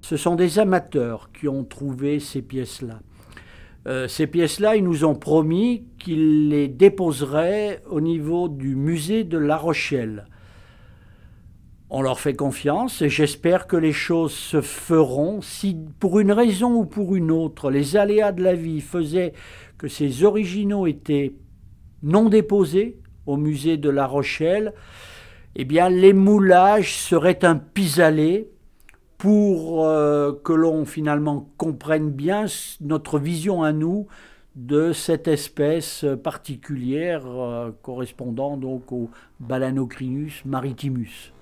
Ce sont des amateurs qui ont trouvé ces pièces-là. Ces pièces-là, ils nous ont promis qu'ils les déposeraient au niveau du musée de La Rochelle. On leur fait confiance et j'espère que les choses se feront. Si pour une raison ou pour une autre, les aléas de la vie faisaient que ces originaux étaient non déposés au musée de La Rochelle, eh bien les moulages seraient un pis-aller pour que l'on finalement comprenne bien notre vision à nous de cette espèce particulière correspondant donc au Balanocrinus maritimus.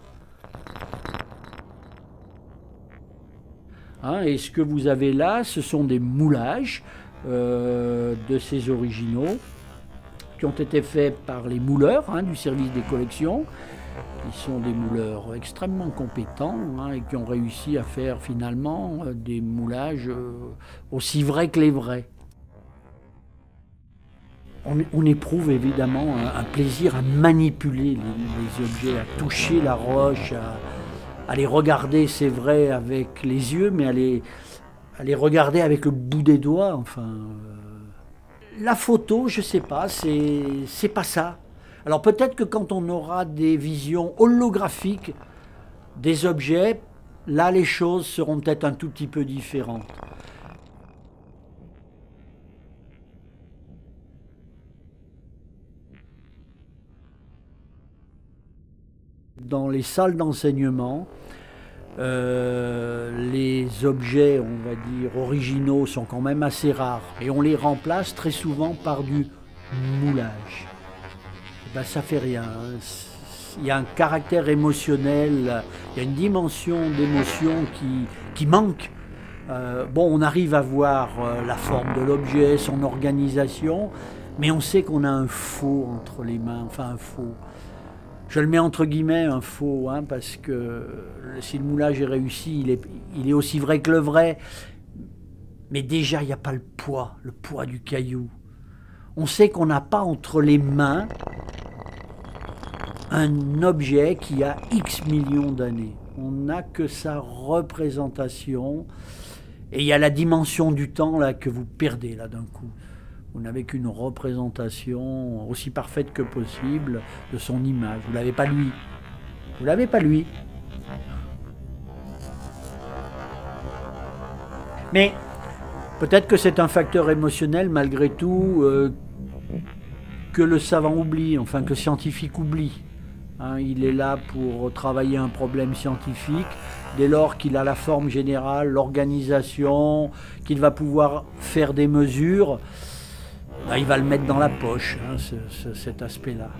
Et ce que vous avez là, ce sont des moulages de ces originaux qui ont été faits par les mouleurs du service des collections. Ils sont des mouleurs extrêmement compétents et qui ont réussi à faire finalement des moulages aussi vrais que les vrais. On éprouve évidemment un plaisir à manipuler les objets, à toucher la roche, à les regarder, c'est vrai, avec les yeux, mais à les regarder avec le bout des doigts. Enfin, la photo, je sais pas, c'est pas ça. Alors peut-être que quand on aura des visions holographiques des objets, là les choses seront peut-être un tout petit peu différentes. Dans les salles d'enseignement, les objets, on va dire, originaux sont quand même assez rares et on les remplace très souvent par du moulage. Ben, ça fait rien. Il y a un caractère émotionnel, il y a une dimension d'émotion qui manque. Bon, on arrive à voir la forme de l'objet, son organisation, mais on sait qu'on a un faux entre les mains, enfin un faux. Je le mets entre guillemets, un faux, parce que si le moulage est réussi, il est aussi vrai que le vrai. Mais déjà, il n'y a pas le poids du caillou. On sait qu'on n'a pas entre les mains un objet qui a X millions d'années. On n'a que sa représentation. Et il y a la dimension du temps là, que vous perdez là d'un coup. Vous n'avez qu'une représentation aussi parfaite que possible de son image. Vous ne l'avez pas lui. Vous ne l'avez pas lui. Mais peut-être que c'est un facteur émotionnel malgré tout que le savant oublie, enfin que le scientifique oublie. Il est là pour travailler un problème scientifique. Dès lors qu'il a la forme générale, l'organisation, qu'il va pouvoir faire des mesures, il va le mettre dans la poche, cet aspect-là.